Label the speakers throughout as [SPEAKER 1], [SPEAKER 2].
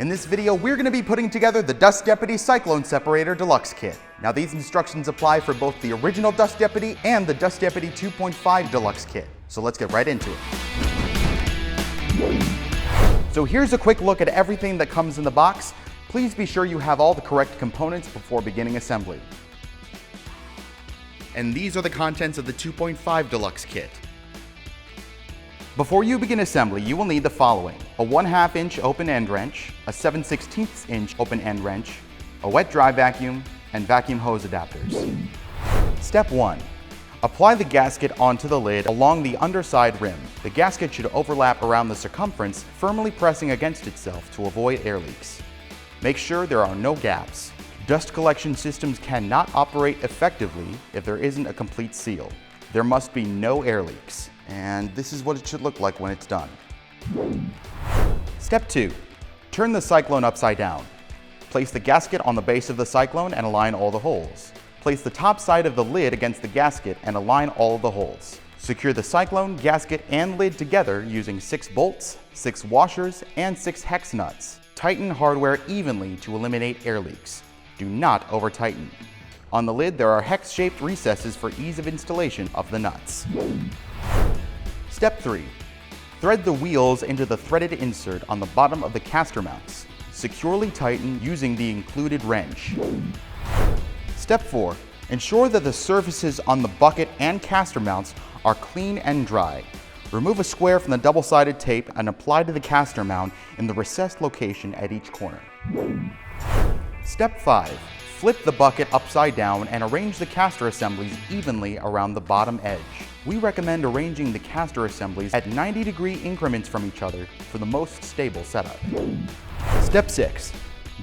[SPEAKER 1] In this video, we're going to be putting together the Dust Deputy Cyclone Separator Deluxe Kit. Now these instructions apply for both the original Dust Deputy and the Dust Deputy 2.5 Deluxe Kit. So let's get right into it. So here's a quick look at everything that comes in the box. Please be sure you have all the correct components before beginning assembly. And these are the contents of the 2.5 Deluxe Kit. Before you begin assembly, you will need the following: a 1/2 inch open end wrench, a 7/16 inch open end wrench, a wet dry vacuum, and vacuum hose adapters. Step 1. Apply the gasket onto the lid along the underside rim. The gasket should overlap around the circumference, firmly pressing against itself to avoid air leaks. Make sure there are no gaps. Dust collection systems cannot operate effectively if there isn't a complete seal. There must be no air leaks. And this is what it should look like when it's done. Step 2. Turn the Cyclone upside down. Place the gasket on the base of the Cyclone and align all the holes. Place the top side of the lid against the gasket and align all of the holes. Secure the Cyclone, gasket, and lid together using 6 bolts, 6 washers, and 6 hex nuts. Tighten hardware evenly to eliminate air leaks. Do not over-tighten. On the lid, there are hex-shaped recesses for ease of installation of the nuts. Step 3. Thread the wheels into the threaded insert on the bottom of the caster mounts. Securely tighten using the included wrench. Step 4. Ensure that the surfaces on the bucket and caster mounts are clean and dry. Remove a square from the double-sided tape and apply to the caster mount in the recessed location at each corner. Step 5. Flip the bucket upside down and arrange the caster assemblies evenly around the bottom edge. We recommend arranging the caster assemblies at 90-degree increments from each other for the most stable setup. Step 6.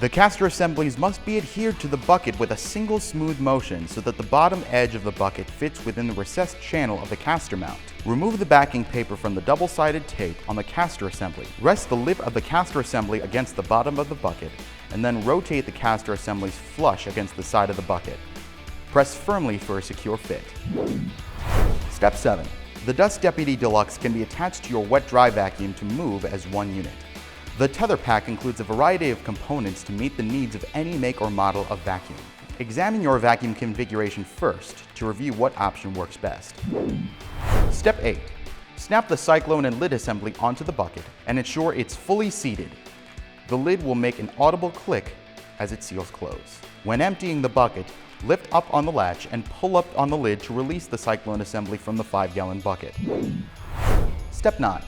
[SPEAKER 1] The caster assemblies must be adhered to the bucket with a single smooth motion so that the bottom edge of the bucket fits within the recessed channel of the caster mount. Remove the backing paper from the double-sided tape on the caster assembly. Rest the lip of the caster assembly against the bottom of the bucket and then rotate the caster assemblies flush against the side of the bucket. Press firmly for a secure fit. Step 7. The Dust Deputy Deluxe can be attached to your wet-dry vacuum to move as one unit. The tether pack includes a variety of components to meet the needs of any make or model of vacuum. Examine your vacuum configuration first to review what option works best. Step 8. Snap the Cyclone and lid assembly onto the bucket and ensure it's fully seated. The lid will make an audible click as it seals close. When emptying the bucket, lift up on the latch and pull up on the lid to release the Cyclone assembly from the 5-gallon bucket. Step 9.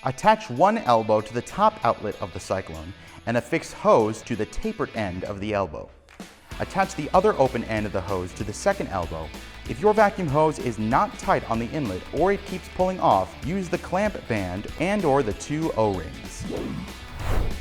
[SPEAKER 1] Attach one elbow to the top outlet of the Cyclone and affix hose to the tapered end of the elbow. Attach the other open end of the hose to the second elbow. If your vacuum hose is not tight on the inlet or it keeps pulling off, use the clamp band and/or the 2 O-rings.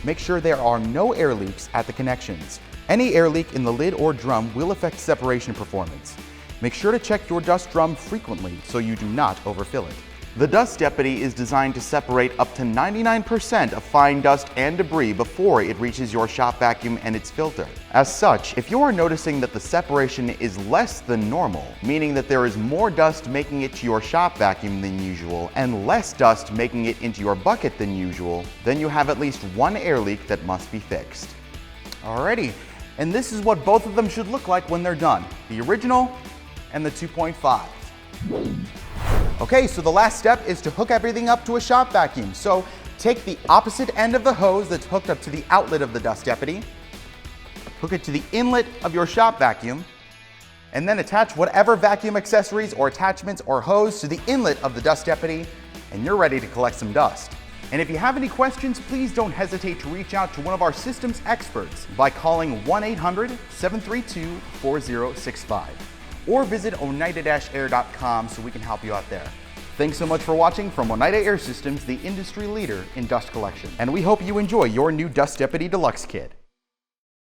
[SPEAKER 1] Make sure there are no air leaks at the connections. Any air leak in the lid or drum will affect separation performance. Make sure to check your dust drum frequently so you do not overfill it. The Dust Deputy is designed to separate up to 99% of fine dust and debris before it reaches your shop vacuum and its filter. As such, if you are noticing that the separation is less than normal, meaning that there is more dust making it to your shop vacuum than usual and less dust making it into your bucket than usual, then you have at least one air leak that must be fixed. Alrighty, and this is what both of them should look like when they're done, the original and the 2.5. Okay, so the last step is to hook everything up to a shop vacuum. So take the opposite end of the hose that's hooked up to the outlet of the Dust Deputy, hook it to the inlet of your shop vacuum, and then attach whatever vacuum accessories or attachments or hose to the inlet of the Dust Deputy, and you're ready to collect some dust. And if you have any questions, please don't hesitate to reach out to one of our systems experts by calling 1-800-732-4065. or visit oneida-air.com so we can help you out there. Thanks so much for watching from Oneida Air Systems, the industry leader in dust collection. And we hope you enjoy your new Dust Deputy Deluxe Kit.